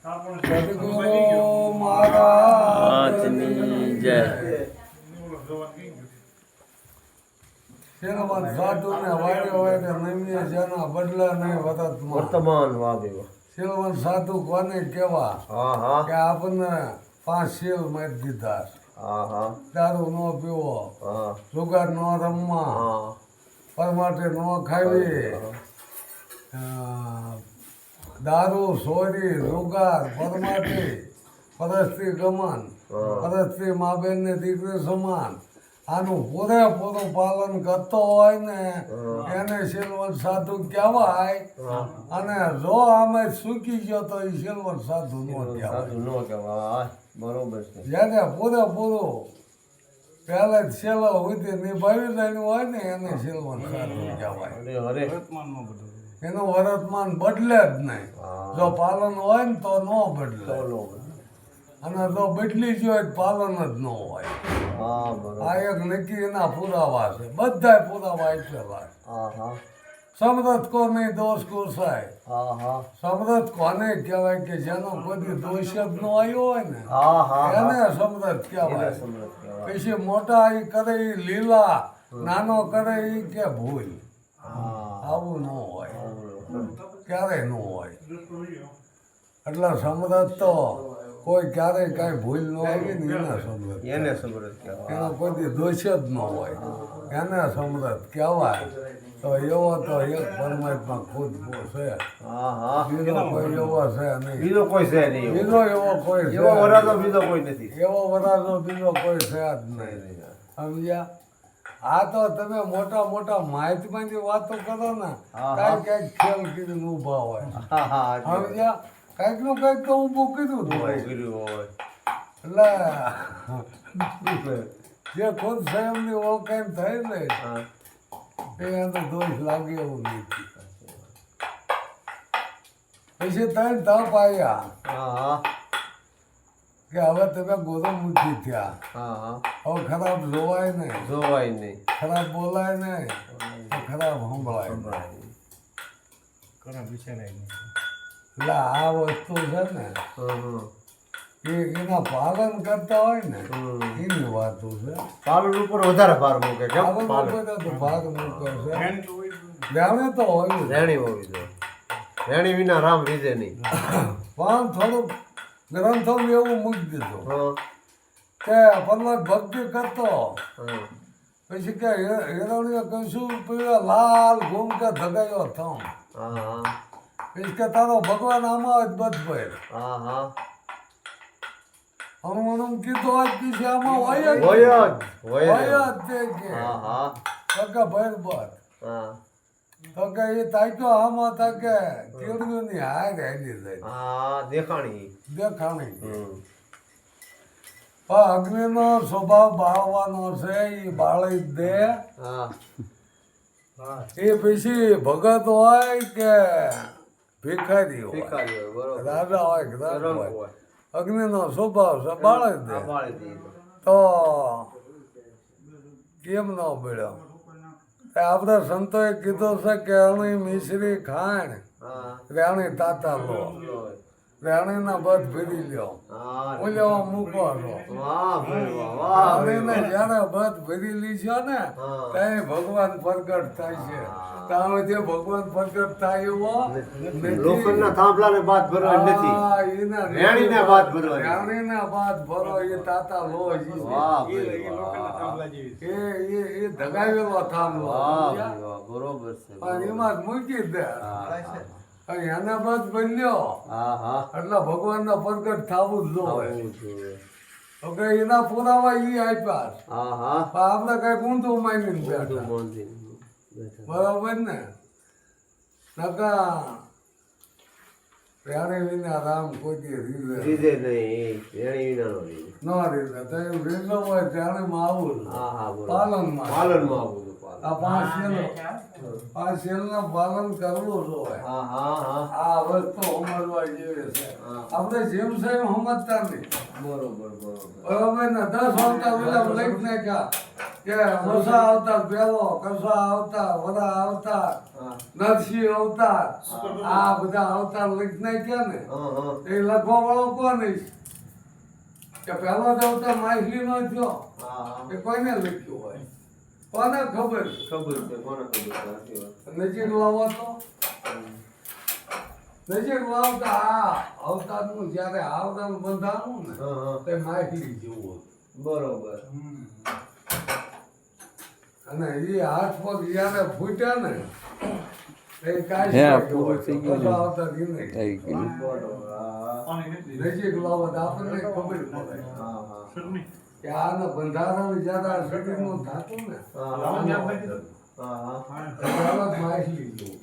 સદગુરુ મહારાજની જય. સાધુ ને વારે વારે નમીએ જેના બદલા નહીં વર્તમાન વાગે શીલવંત સાધુ કોને કેવા કે આપણને 5 શીલ મારી દીધા. દારૂ નો પીવો, જુગાર નો રમવા, પરમાટે નો ખાવી, દારૂ ચોરી જુગાર પરમાટી પરસ્ત્રી ગમન પરસ્ત્રી મા બેન ને દીકરી સમાન આનું પૂરેપૂરું પાલન કરતો હોય ને એને શીલવંત સાધુ કહેવાય. અને જો આમે ચૂકી ગયો તો એ શીલવંત સાધુ નો કહેવાય. બરોબર છે. જેને પૂરેપૂરું પહેલા જ શેલો સુધી નિભાવી દેવાનું હોય ને એને શીલવંત સાધુ કહેવાય. એનું વર્તમાન બદલે જ નહીં. જો પાલન હોય ને તો ન બદલે, અને જો બદલી ગયો પાલન જ ન હોય. આ એક નક્કી એના પુરાવા છે. બધા પુરાવા એટલા. સમરથ કો નહીં દોષ કુસાય. સમરથ કોને કહેવાય કે જેનો કોઈ દોષ જ ન આવ્યો હોય ને એને સમરથ કહેવાય. પછી મોટા એ કરે એ લીલા, નાનો કરે એ કે ભૂલ. આવું ન હોય, ક્યારેય ન હોય. એટલે સમરથ તો કોઈ ક્યારેય કાંઈ ભૂલ ન આવી ને એને સમરથ એનો કોઈ દોષ જ ન હોય એને સમરથ કહેવાય. તો એવો તો એક પરમાત્મા ખુદ છે. બીજો કોઈ એવો છે નહીં. બીજો કોઈ છે નહીં. બીજો એવો કોઈ છે. એવો વરાજો બીજો કોઈ નથી. એવો વરાજો બીજો કોઈ છે જ નહીં. સમજ્યા? આ તો તમે મોટા મોટા માહિતીમાંથી વાતો કરો ને કાંઈ કાંઈક ખેલ કીધું ઊભા હોય. સમજ્યા? કાંઈક નું કાંઈક તો ઊભું કીધું હોય. એટલે જે ખુદ સ્વયંની ઓળખાણ થઈ ને એને તો દોષ લાગે એવું નથી. પછી 3 તપ આવ્યા કે હવે તમે ગોરમુખી થયા. હવે ખરાબ જોવાય નહીં, ખરાબ બોલાય નહીં, ખરાબ સંભળાય. એટલે આ વસ્તુ છે ને એ એના પાલન કરતા હોય ને એની વાતો છે. પાલન ઉપર વધારે ભાર મૂકે. પાલન ઉપર તો ભાગ મૂકે છે. રેણી તો હોય, રેણી હોવી જોઈએ. રેણી વિના રામ રીજે નહીં. પણ થોડુંક ગ્રંથોમાં એવું મૂકી દીધું કે પરમાત્મા ભક્તિ કરતો પછી કે હિરણીએ કહીશું પેલા લાલ ઘૂમ કે ધગાયો થમ. પછી કે તારો ભગવાન આમાં જ બધભાઈ હનુમાન કીધું હોય પછી આમાં હોય જ તે કે ભાઈ બસ તો કે એ તાક્યો આમાં તા કે કેળવીની હાર હેલી જાય દેખાણી. પણ અગ્નિનો સ્વભાવ બાળવાનો છે. એ બાળી જ દે. એ પછી ભગત હોય કે ભિખારી હોય, રાજા હોય કે રાજા હોય, અગ્નિનો સ્વભાવ છે બાળી દે. તો કેમ ન બળ્યો? આપણા સંતોએ કીધું છે કે અણી મિશ્રી ખાણ રેણી તાતા લો, રેણીના બધ ભરી લ્યો, ઓલ્યો મૂકો છો. રેણીને જયારે બધ ભરી લીધો ને ત્યાં ભગવાન પ્રગટ થાય છે. ત્યાં જે ભગવાન પ્રગટ થાય એવો લોખંડના થાંભલાને બાદ ભરવા નથી. રેણીને બાદ ભરવા. રેણીને બાદ ભરો એ તાતા લો. એ ધગાવેલો થાંભલો બરોબર છે. એમાં જ મૂકી દે. એને બસ બન્યો એટલે ભગવાનના પ્રગટ થવું જ જોઈએ. એના પુરાવા એ આપ્યા. આપણે કઈ ઊંધું માની બેઠા. બરાબર ને? નકા રેણી વિના રામ કોઈ રીઝે નહીં. ન રીઝે તો રીઝો હોય રેણીમાં આવું પાલનમાં આવવું. આ પાંચ શેલનું પાલન કરવું જોઈએ. હા હા હા આ વસ્તુ સમજવા જેવી છે. આપણે જેમ છે એમ સમજતા નહીં. બરોબર બરોબર ને 10 અવતાર પેલા લઈ નાખ્યા કે મસા અવતાર પહેલો, કસા અવતાર, વરા અવતાર, નરસિંહ અવતાર, આ બધા અવતાર લઈ નાખ્યા ને એ લખવા વાળો કોણ છે? કે પહેલો જ અવતાર માછલી નો થયો એ કોઈને લખ્યું હોય? કોને ખબર? ખબર છે કોને ખબર છે સાચી વાત નજીક લાવો તો નજીક લાવો તો આ અવતારનું જ્યારે આવરણ બંધાણું ને તે માછલી જેવું હતું. બરોબર અને એ હાથ પગ જ્યારે ફૂટ્યા ને એ કાંઈ હે, શક્ય પૂરું હોય. થઈ ગયું. કશા અવતાર ઈ નહીં. થઈ ગયું. બરોબર હા નજીક લાવો તો આપણને ખબર પડે હા હા કે આના બંધારણ જ્યારે આ શરીરનું થાતું ને પહેલા માછલી જેવું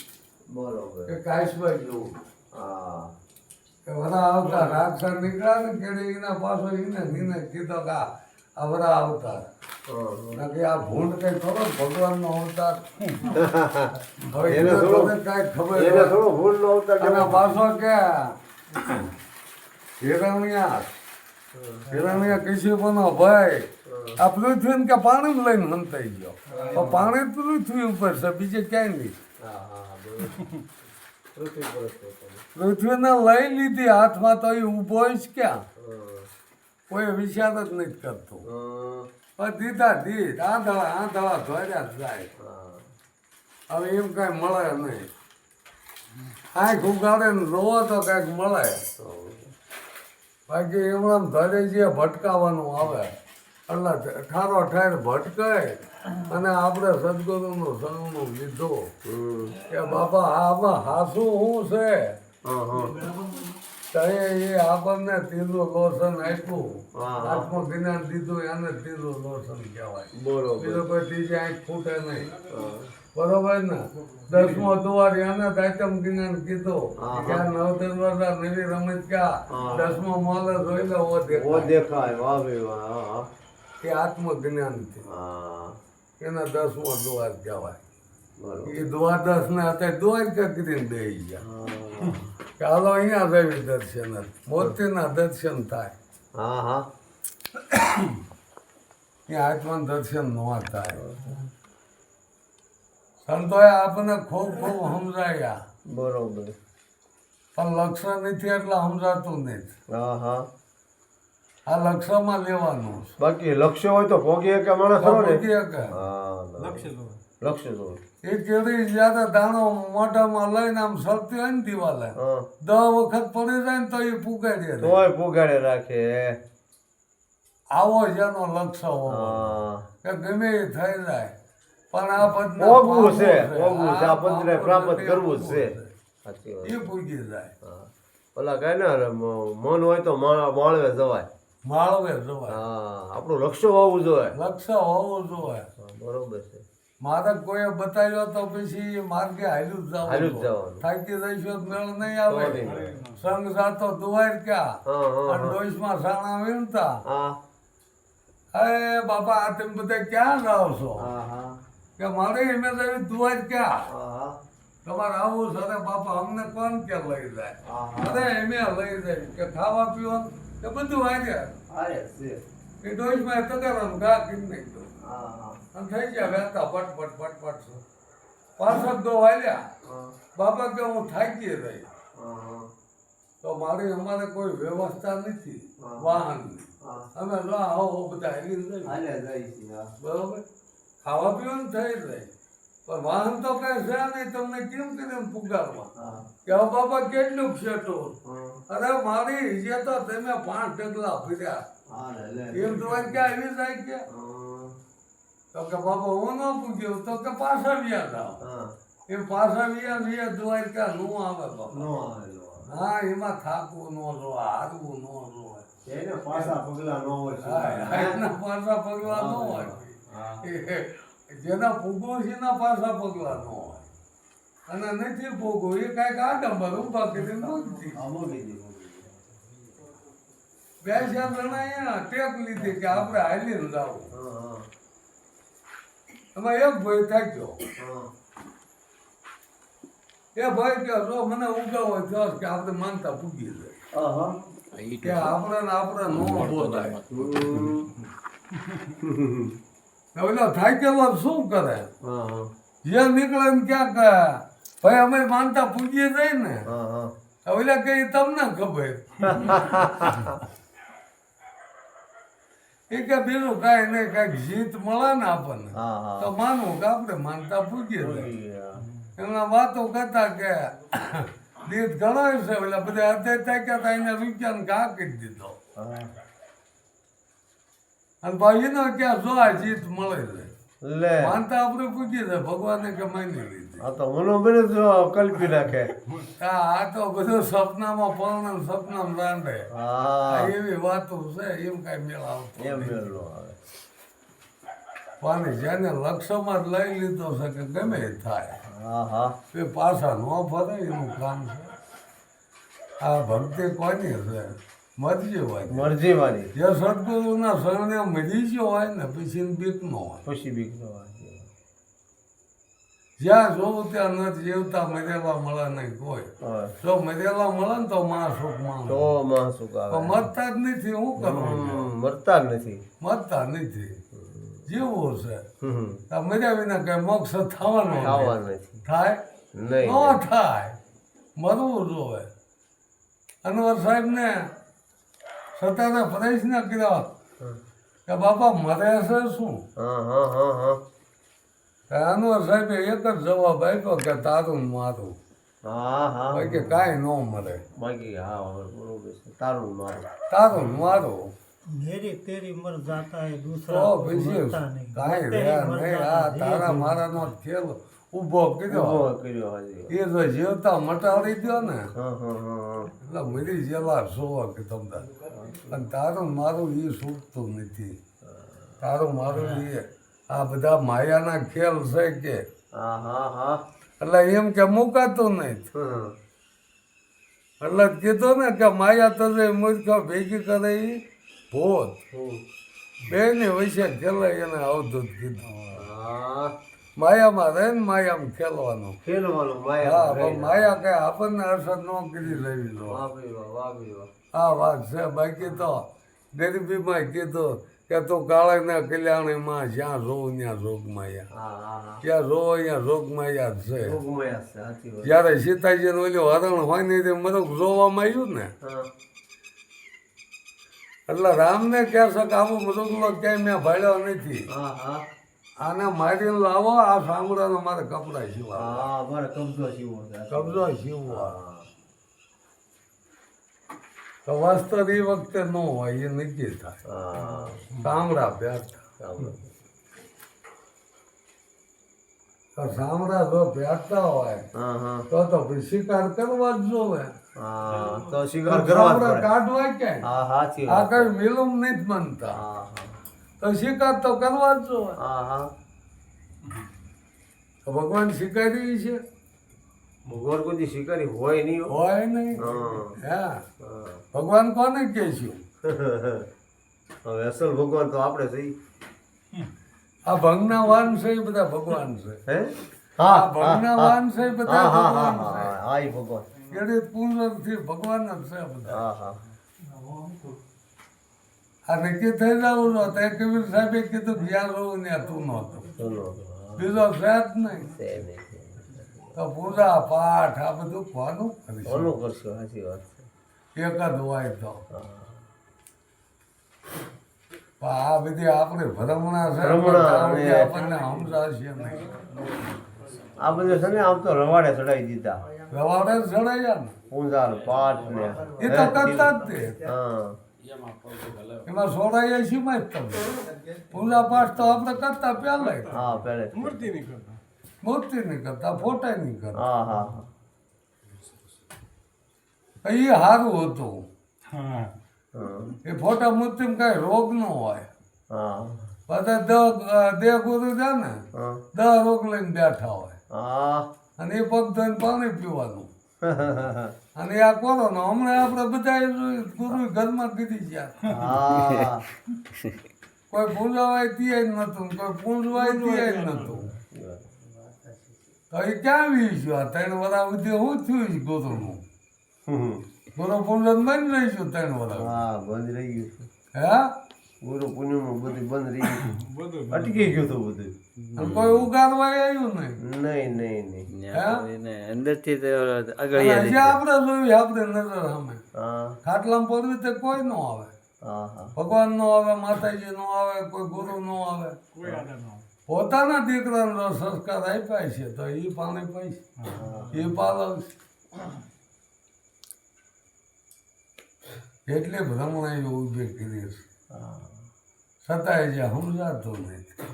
બરોબર કે કાશબા જેવું હા કે વરા આવતા રાક્ષસ નીકળ્યા ને કે એના પાછો એને કીધો કે આ વરા આવતા કે આ ભૂંડ કઈ ખરો ભગવાનનો અવતાર હવે એને એને થોડો- તને કાંઈ ખબર એને હોય. થોડો ભૂલ નો અવતાર અને કેવો? પાછો કે હિરણ્યા કશ્યપનો ભાઈ આ પૃથ્વી કે પાણી લઈને હંતાઈ ગયો તો પાણી પૃથ્વી ઉપર છે બીજે ક્યાંય નહીં. હા હા બરોબર પૃથ્વી પર જ છે. પૃથ્વીને લઈ લીધી હાથમાં તો એ ઊભો જ ક્યાં? કોઈ વિચાર જ નથી કરતો. પણ દીધા દીધ આંધળા ધોર્યા જ જાય. હવે એમ કાંઈ મળે નહીં. આંખ ઉગાડે ને રોવો તો કાંઈક મળે. બાકી એમણામ ઘરે જે ભટકાવાનું આવે એટલે ઠારો ઠાર ભટકાય અને આપણે સદગુરુનું શરણું લીધું કે બાપા આમાં હાસું શું છે તો એ આપણને તીલું લોસન આપ્યું આત્મજ્ઞાન દીધું એને તીલું લોસન કહેવાય. બરોબર બીજો કોઈ ત્રીજી આંખ ફૂટે નહીં. બરોબર ને 10મો દ્વાર એને આત્મ જ્ઞાન કીધું કે આ નવ દરવાજા નવી રમત ક્યાં 10મો મોલ જોઈ લે ઓ ઓ દેખાય દેખાય વાહ ભાઈ વાહ હા એ આત્મજ્ઞાન છે. હા એના 10મો દ્વાર કહેવાય. બરોબર એ દ્વાદશ ને અત્યારે દ્વારકા કરીને દઈ ગયા હા કે હાલો અહીંયા રવિ દર્શન મોતીના દર્શન થાય. હા હા ત્યાં આત્મા દર્શન ન થાય. સંતોએ આપણને ખૂબ ખૂબ સમજાયા બરોબર પણ લક્ષ્ય નથી એટલે સમજાતું નથી. હા હા આ લક્ષ્યમાં લેવાનું છે. બાકી લક્ષ્ય હોય તો ભોગીએ કે માણસ ખરો ને ભોગીએ કે હા લક્ષ્ય તો એ કેળી જ્યારે દાણો મોઢામાં લઈને આમ સરતી હોય ને દિવાલે હા 10 વખત પડી જાય ને તો એ પુગાડી દે. તોય પુગાડે રાખે આવો જેનો લક્ષ્ય હોવો હા કે ગમે એ થઈ જાય પણ આ પદના ભોગવું છે પામવું ભોગવું છે આ પદને પ્રાપ્ત કરવું જ છે સાચી વાત એ પૂજી જાય. હા ઓલા કહે ને મન હોય તો માળવે જવાય માળવે જવાય. હા આપણું લક્ષ્ય હોવું જોઈએ લક્ષ્ય હોવું જોઈએ. હા, બરોબર છે માર્ગ કોઈએ બતાવ્યો તો પછી માર્ગે હાલ્યું જ હાલ્યું જ જવાનું. જવાનું. થાકી રહીશું તો મેળ નહીં આવે. તો નહીં. સંગ જાતો દુવાય ક્યાં હા હા અને ડોઈસમાં સાણા વીણતા હા અરે બાપા આ તમે બધા ક્યાં જાઓ છો? હા હા કે મારે એમે એવી દુવાય ક્યાં હા તમારે આવું છે? અરે બાપા અમને કોણ કે લઈ જાય? હા અરે એમે લઈ જાય કે ખાવા પીવાનું કે બધું વાગ્યા અરે છે એ ડોઈસમાં તગારાનું ઘા કરી નાખ્યું હા હા અને થઈ ગયા વહેતા પટપટ પટપટ છો પાછળ દો વાલ્યા બાપા કે હું થાકી રહી તો મારી અમારે કોઈ વ્યવસ્થા નથી વાહનની. અમે લો આવો બધા હેલી બરોબર ખાવા પીવાનું થઈ જાય પણ વાહન તો કઈ છે નહીં. તમને કેમ કરીને પુગારવા કે હવે બાપા કેટલું છેટો? અરે મારી ઈજે તો તમે 5 ડગલા ફર્યા એમ તમારે ક્યાં આવી જાય કે તો કે બાપા હું ન પૂછ્યું તો કે પાછા વ્યા જાઓ એમ પાછા વ્યા દ્વારકા નું આવે બાપા. હા એમાં થાકવું ન જોવા હારવું ન જોવા પાછા પગલા ન હોય એના પાછા પગલા ન હોય. જેના ભોગવું છે એના પાછા પગલા ન હોય અને નથી ભોગવું એ કાંઈક આડંબર ઊભા કરીને નથી. 2-4 જણા અહીંયા ટેક લીધી કે આપણે હાલીને જાવું. એમાં એક ભાઈ થાક્યો. હા. એ ભાઈ કે જો મને ઉગાવો થયો કે આપણે માનતા પૂગી જાય આહા. કે આપણે નો બોલાય. ઓલો થાકેલો શું કરે? હા, હા. જે નીકળે ને ક્યાંક ભાઈ અમે માનતા પૂગીએ જાય ને હા, હા. ઓલા કઈ તમને ખબર એ કે બીજું કાંઈ નહીં, કાંઈક જીત મળે ને આપણને હા, હા. તો માનવું કે આપણે માનતા પૂગીએ જાય. પૂગી. એમના વાતો કરતા કે દીત ગણાય છે એટલે બધા અત્યારે થાક્યા હતા એને રૂપિયાને ઘા કરી દીધો. હા. અને ભાઈ એનો ક્યાં જો આ જીત મળે છે લે માનતા આપણે પૂગી જાય ભગવાને કે માની લીધી. આ તો મનોબળ જ કલ્પી નાખે. આ તો બધું સપનામાં પર્ણ સપનામાં રાંધે હા. એવી વાતો છે એમ કઈ મેળ આવતો એમ નથી. મેળવો આવે. પાણી જેને લક્ષ્યમાં જ લઈ લીધો છે કે ગમે એ થાય હા, હા. એ પાછા ન ફરે એનું કામ છે. આ ભક્તિ કોની છે? મરજી હોય. મરજી વાળી. જે સદગુરુના શરણે મરી ગયો હોય ને પછી બીક ન હોય. ખુશી બીક નો આવે. જ્યાં જોવું ત્યાં નથી જીવતા મરેલા મળે નહીં કોઈ. હા. જો મરેલા મળે ને તો માં સુખ માં તો માં સુખ આવે. પણ મરતા જ નથી શું કરવું? મરતા જ નથી. મરતા નથી જીવવું છે. હમ. આ મર્યા વિના કઈ મોક્ષ થવાનો ખાવા નથી. નથી. થાય નહીં. ન થાય મરવું જોવે. અનવર સાહેબ ને સતારે પ્રશ્ન કર્યો કે બાપા મરે છે શું? હા, હા, હા, હા. અનવર સાહેબે એક જ જવાબ આપ્યો કે તારું ને મારું. હા, હા. ભાઈ કે કાંઈ ન મરે. બાકી હા બરોબર છે. તારું મારું. તારું ને મારું मेरी तेरी मर जाता है તો दूसरा પછી मरता नहीं કાંઈ तेरी રહ્યા मर નહીં. जाता આ है, તારા ये મારાનો ખેલ ઊભો કર્યો. ઉભો કર્યો હાજી. એ જો જીવતા મટાડી દો ને હા, હા, હા, એટલે મરી જેલા સોવા કે તમને. અને તારું ને મારું એ છૂટતું નથી. તારું મારું એ આ બધા માયાના ખેલ છે કે હા, હા, હા. એટલે એમ કે મુકાતું નહીં. હમ. એટલે જ કીધું ને કે માયા તજે મૂર્ખા ભેગી કરે ઈ ભૂત. બેની વચ્ચે ખેલાય એને અવધૂત કીધું. હા. માયામાં રહે ને માયામાં ખેલવાનું. ખેલવાનું હા માયા. પણ માયા કઈ આપણને અસર ન કરી લેવી જોઈએ. વાહ ભાઈ વાહ, વાહ ભાઈ વાહ. આ વાત છે. બાકી તો ગરીબીમાં કીધું કે તું કાળાના કલ્યાણીમાં જ્યાં જોવું ત્યાં જોગ માયા. હા, હા, હા. જ્યાં જોવો ત્યાં જોગ માયા જ છે. ભોગવયા છે, સાચી વાત. જ્યારે સીતાજીનું ઓલું હરણ હોય ને તે મરક જોવામાં આવ્યું ને હા. એટલે રામને કહે છે કે આવું મૃગલો ક્યાંય મેં ભાળ્યો નથી. હા, હા. આને મારીને લાવો આ સાંભળાનો મારે કપડા સીવા હા, મારે કબજો સીવો છે. કબજો સીવવા. હા. તો વસ્ત્ર એ વખતે ન હોય એ નક્કી થાય. હા. સાંભળા પહેરતા. સાંભળો. તો સાંભળા જો પહેરતા હોય હા, હા. તો પછી શિકાર કરવા જ જોવે. હા, તો શિકાર કરવા જ સાંભળા પડે. કાઢવા ક્યાંય હા, સાચી આ વાત. કઈ મિલુમ નથી બનતા. હા, હા. તો શિકાર તો કરવા જ જોવે. હા, હા. તો ભગવાન શિકારી છે ભગવાન કોઈ શિકારી હોય નહીં હો. હોય નહીં. હા. હા હા. ભગવાન કોને કહેશું? હવે અસલ ભગવાન તો આપણે સહી. આ ભંગના વાન છે એ બધા ભગવાન છે. હે? આ ભંગના વાન છે એ બધા હા, હા, હા, ભગવાન છે. હા. હા, ઈ ભગવાન. એટલે પૂર્ણથી ભગવાન જ છે બધા. હા, હા. આ નક્કી થઈ જવું જો તે કબીર સાહેબે કીધું કે જ્યાં રહું ત્યાં તું નહોતો. ચલો. બીજો છે જ નહીં. છે નહીં. તો પૂજા પાઠ આ બધું કોનું કરીશું? કોનું કરશો? સાચી વાત છે. એક જ હોય તો. હા. પણ આ બધી આપણે ભ્રમણા છે ભ્રમણા કારણ કે અને- આપણને સમજાશે નહીં. આ બધું છે ને આમ તો રવાડે ચડાવી દીધા. રવાડે જ ચડાયા ને પૂંજાર પાઠ ને એ તો કરતા જ તે. હા. એમાં સોડાયા શીમાં જ તમે પૂજા પાઠ તો આપણે કરતા પહેલા હા, પહેલે. મૂર્તિ નહીં કરતા ફોટા નહીં કરતા. હા, હા, હા. એ સારું હતું. હા. એ ફોટા મૂર્તિમાં કઈ રોગ ન હોય. હા. બધા દેહ ગુરુ છે ને હા. 10 રોગ લઈને બેઠા હોય હા. અને એ પગ ધોઈને પાણી પીવાનું. અને આ કોરોના હમણાં આપણે બધા ગુરુ ઘરમાં કીધી ગયા હા. કોઈ પૂંજાવાય તે નતું, કોઈ પૂંજવાય તે નતું. તો એ ક્યાં વી ગયો? 3 વર્ષ સુધી શું થયું છે ગુરુનું? ગુરુ પૂંજન બંધ રહીશું 3 વર્ષ. હા બંધ રહી ગયું છે. હે? ગુરુ પૂનમ બધું બંધ રહી ગયું, અટકી ગયું હતું બધું. અને કોઈ ઉગાડવા આવ્યું નહીં. નહીં. અંદરથી તો આગળ અને હજી આપણે જોયું આપણે નજર સામે હા ખાટલામાં પડવી તે કોઈ ન આવે. હા હા ભગવાન નો આવે, માતાજી નો આવે, કોઈ ગુરુ નો આવે. પોતાના દીકરાને જો સંસ્કાર આપ્યા છે તો એ પાણી પૈસે, એ પાલવશે. એટલે ભ્રમણા એ ઉભી કરી છે. છતાંય જે સમજાતું નથી.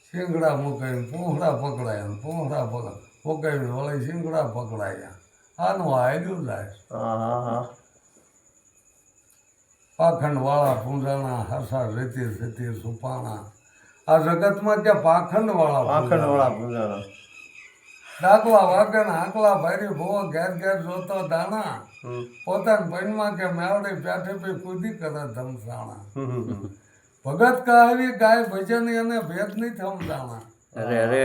શિંગડા મુકાઈને પૂંખડા પકડાયા, પૂંખડા મુકાઈને વળી શિંગડા પકડાયા. આનું હાલ્યું જાય. પાખંડ વાળા પૂંજાણા હસા રેતી સુપાણા. આ જગતમાં ત્યાં પાખંડ વાળા પૂજાના ડાકલા વાગે આંકલા ભારી ભો ઘેર ઘેર જોતો દાણા. પોતાના પૈણમાં કે મેવડે પેઠે પે કૂદી કરે ધમસાણા. ભગત કહાવી ગાય ભજન એને ભેદ નહીં થમસાણા. અરે અરે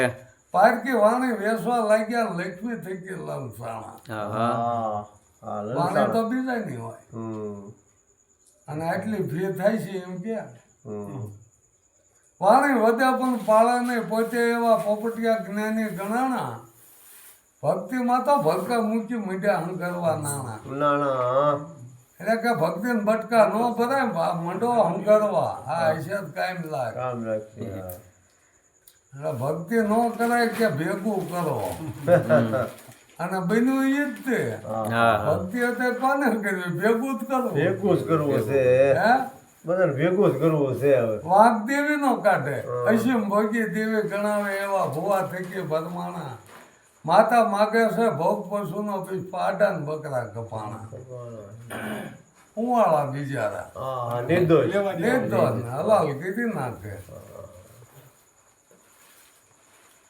પારકી વાણી વેસવા લાગ્યા લક્ષ્મી થઈ ગઈ લલસાણા. વાણી તો બીજા નહીં હોય. અને આટલી ફી થાય છે એમ કે વાણી વધે પણ પાળે નહીં. પોતે એવા પોપટિયા જ્ઞાની ગણાણા. ભક્તિમાં તો ભડકા મૂકી મીઠા હંકરવા નાણા. એટલે કે ભક્તિને બટકા ન ભરાય, મંડો હંકરવા. હા હૈસિયત કાયમ લાગે. એટલે ભક્તિ ન કરાય કે ભેગું કરો. અને બન્યું એ જ તે ભક્તિ હતી કોને કરવી? ભેગું જ કરવું. ભેગું જ કરવું છે. હે બધાને ભેગું જ કરવું છે. હવે વાઘ દેવી નો કાઢે, અસીમ ભોગી દેવી ગણાવે એવા ભુવા થકી ભરમાણા. માતા માગે છે ભોગ પશુનો પછી પાડા ને બકરા કપાણા. ઉવાળા બિચારા નિર્દોષ હલાલ કીધી નાખે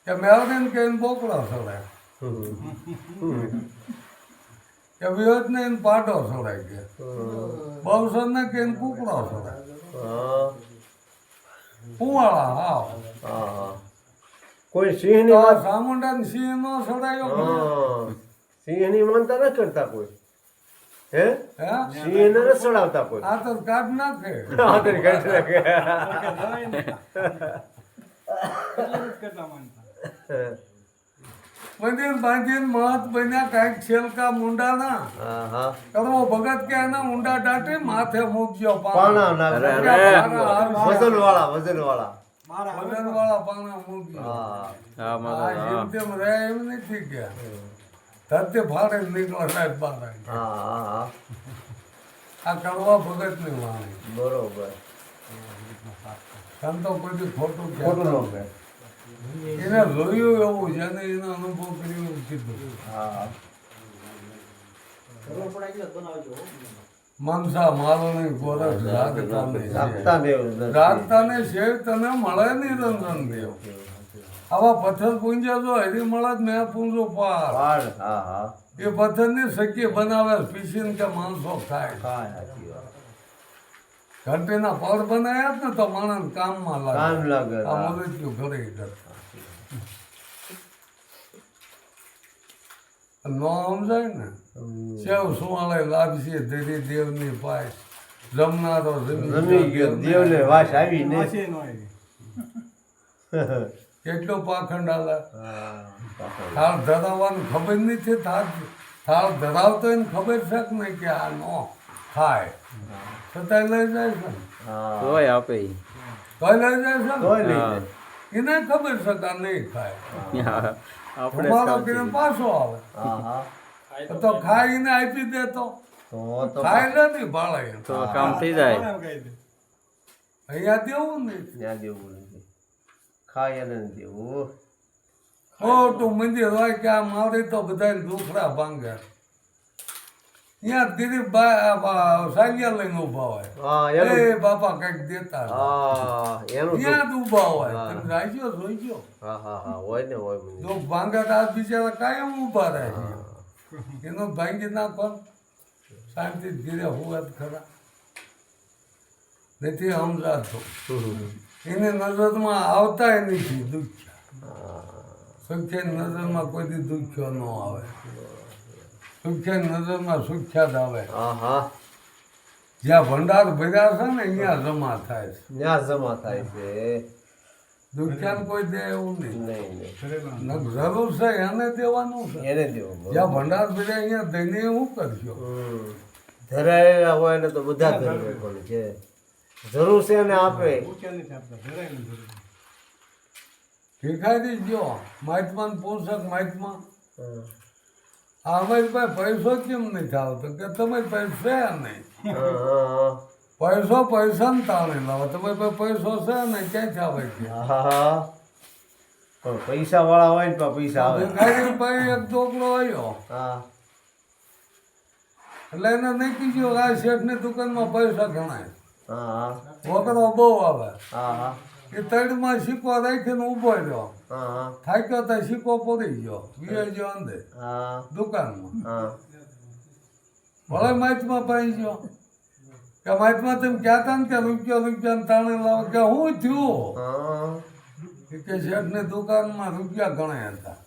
કે મેળવીને કહીને બોકડા છોડાય, કે વિરોધ ને એને પાટો છોડાય, કે બવસર ને કહીને કુકડો છોડાય. ઉવાળા હાવ કોઈ સિંહ તો આ ચામુંડા ને સિંહ નો છોડાયો. સિંહ ની માનતા ન કરતા કોઈ. હે હે સિંહ ને ન ચડાવતા કોઈ. આ તો કાઢ નાખે. મંદિર બાંધીને મહત બન્યા કાંઈક છેલકા મુંડાના. કરવો ભગત કે એના ઊંડા દાટે માથે મૂકજો પાણા વજન વાળા વજન વાળા પાણા મૂકજો. જેમ તેમ રહે એમ નથી ગયા. ધરતી ફાડે નીકળે સાહેબ બહાર. આ કરવા ભગત ની વાણી બરોબર. સંતો કોઈ ખોટું ખોટું કહેતા ન કહે. એને જોયું એવું જેને એનો અનુભવ કર્યો એવું કીધું. મનસા માલણી ગોરખ જાગતા ને શેર તને મળે નહીં રંજન દેવ. આવા પથ્થર પૂંજ્યા જો હરી મળે જ મેં પૂંજો પાર. એ પથ્થર ની સખી બનાવે પીસીને કે માણસો ખાય. ઘંટીના પડ બનાવ્યા જ ને તો માણસ કામમાં લાગે. આ મૃત્યુ ઘરે કરતા ન સમજાય ને. સેવ સુવાળે લાગશે ધીરી દેવની પાય. જમનારો જમી ગયો દેવને વાસ આવી ને. કેટલો પાખંડ આલે. થાળ ધરાવવાનું ખબર નથી. થાળ ધરાવતો એને ખબર છે કે નહીં કે આ નો ખાય, છતાં લઈ જાય છે ને. તોય આપે ઈ. તોય લઈ જાય છે તોય ને. લઈ એને ખબર છે કે આ નહીં ખાય. આપણે મારો પીને પાછો આવે તો ખાય એને આપી દે તો ખાય નથી ભાળે. તો કામ થઈ જાય. અહીંયા દેવું નહીં. ત્યાં દેવું નથી. ખાય એને દેવું. ખોટું મંદિર હોય કે આ મારી તો બધા દુખડા ભાંગે. ત્યાં દિલીપ સાલિયા લઈને ઉભા હોય. એ બાપા કઈક દેતા એનું ત્યાં જ ઉભા હોય. તમે રાખ્યો જોઈજો. હોય ને હોય. જો ભાંગે તો આ બિચારા કાયમ ઉભા રહે છે. એનો ભાંગી નાખો શાંતિ ધીરે હોવા જ ખરા. નથી સમજાતો. એની નજરમાં આવતાય નથી દુખ્યા. સુખ્યાની નજરમાં કોઈ દી દુખ્યો ન આવે. સુખ્યાની નજરમાં સુખ્યાત આવે. જ્યાં ભંડાર ભર્યા છે ને અહીંયા જમા થાય છે. ત્યાં જમા થાય છે. દુખ્યાને કોઈ દે એવું નહીં. નહીં જરૂર છે એને દેવાનું છે. એને દેવું. જ્યાં ભંડાર ભર્યા અહીંયા દઈને શું કરશો? ધરાયેલા હોય ને તો બધા ધરવે પણ છે. જરૂર છે ને આપે. ભિખારી ગયો મહાત્માને પૂછક મહાત્મા આ અમારી પાસે પૈસો કેમ નથી આવતો? કે તમારી પાસે છે નહીં. પૈસાને તાણે લાવો. તમારી પાસે પૈસો છે ને ક્યાંથી આવે છે? પણ પૈસા વાળા હોય ને તો પૈસા આવે. ભિખારી પાસે એક છોકરો આવ્યો એટલે એને નહીં કીધું આ શેઠની દુકાનમાં પૈસા ગણાય. વગરો બહુ આવે. એ તળમાં સિક્કો રાખીને ઊભો રહ્યો. થાક્યો તો સિક્કો પડી ગયો. વિયો અંદર દુકાનમાં. ભલે મહાત્મા પાઈ ગયો કે મહાત્મા તમે કહેતા ને કે રૂપિયા તાણે લાવો. કે શું થયું? કે શેઠની દુકાનમાં રૂપિયા ગણાય હતા.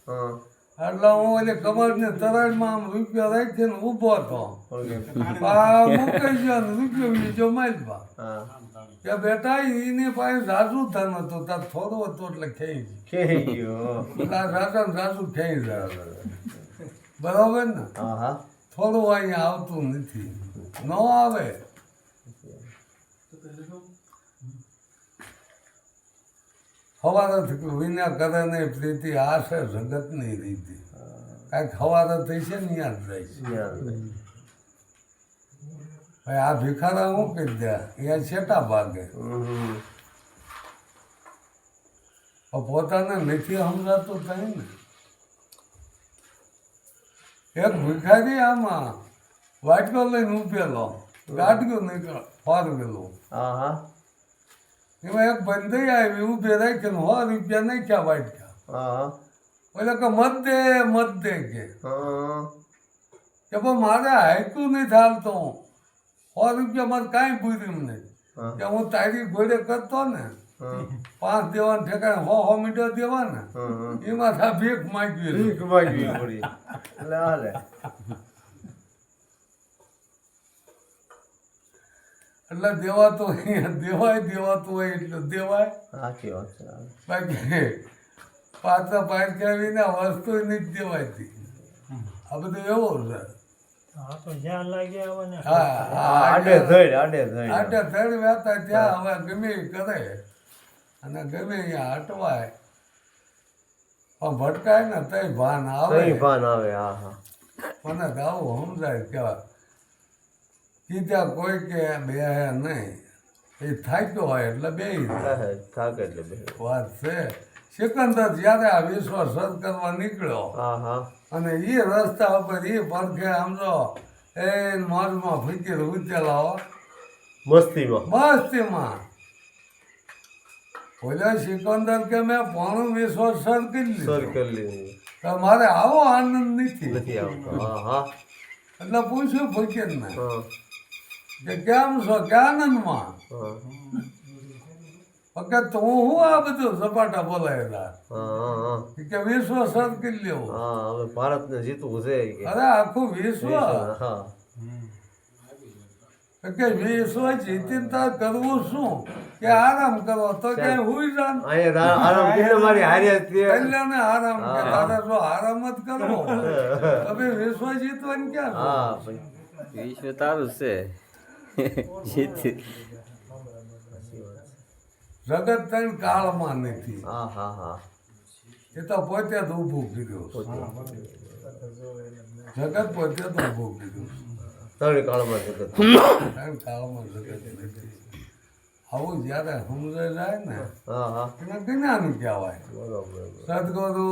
એટલે હું ઓલી કમરની તરાડમાં આમ રૂપિયા રાખીને ઊભો હતો. મૂકાઈ ગયો ને રૂપિયો બીજો મહાત્મા કે બેટા એની પાસે ઝાઝુ ધન હતું તાર થોડું હતું એટલે ખેઈ ગયો. રાજા ઝાઝુ ખેઈ જાય બરાબર ને. થોડું અહીંયા આવતું નથી. ન આવે. હવારથી વિના કરે નહીં પ્રીતિ. આ છે જગતની રીતિ. કાંઈક હવારે થઈ છે ને યાદ જાય છે. ભાઈ આ ભિખારા શું કરી દે? અહીંયા છેટા ભાગે. પોતાને નથી સમજાતું થાય ને. એક ભિખારી આમાં વાટકો લઈને ઉભેલો. ગાડ્યું નીકળ ફારવેલું. એમાં એક બંધી આવી ઊભી રાખીને 100 રૂપિયા નાખ્યા વાટકા. ઓલે કે મત દે કે પણ મારે હાઈકું નહીં ચાલતો. 100 રૂપિયા મારે કાંઈ પૂર્યું નહીં. કે હું તારી ઘોડે કરતો ને 5 દેવાને ઠેકાણે 100 મીટર દેવા ને એમાં થા ભીખ માગવી પડી. એટલે દેવાતું દેવાતું હોય એટલે દેવાય. બાકી પાછા પારખ્યા વિના વસ્તુ નથી દેવાતી. આ બધું એવું છે. આડે ધડ વેતા ત્યાં હવે ગમે એ કરે અને ગમે અહીંયા હટવાય. પણ ભટકાય ને તઈ ભાન આવે. મને ગાવું સમજાય કેવા કીધા કોઈ કે બે નહીં. એ થાક્યો હોય એટલે બે વાત છે. સિકંદર જ્યારે આ વિશ્વ સર કરવા નીકળ્યો અને એ રસ્તા ઉપર એ પડખે સમજો એ મોજમાં ફીકીર ઉચેલા મસ્તીમાં બોલ્યા સિકંદર કે મેં પોણું વિશ્વ સર કરી લીધું તો મારે આવો આનંદ નથી. એટલે પૂછ્યું ફકીરને કે કેમ છો કે આનંદમાં? વખત તો હું આ બધું સપાટા બોલાયેલા કે વિશ્વ સર કરી લેવું. ભારત ને જીતવું છે. અરે આખું વિશ્વ કે વિશ્વ જીતીને તાર કરવું શું? કે આરામ કરો તો ક્યાંય હુઈ જાન. કલ્યાણે આરામ કે તારે જો આરામ જ કરવો તમે વિશ્વ જીતવાની ક્યાં? વિશ્વ તારું છે. જગત તને કાળમાં નથી. એ તો પોતે જ ઊભું કર્યું. જગત પોતે જ ઊભું કર્યું. કાળમાં જગત નથી. આવું જયારે સમજાઈ જાય ને એને જ્ઞાન કહેવાય. સદગુરુ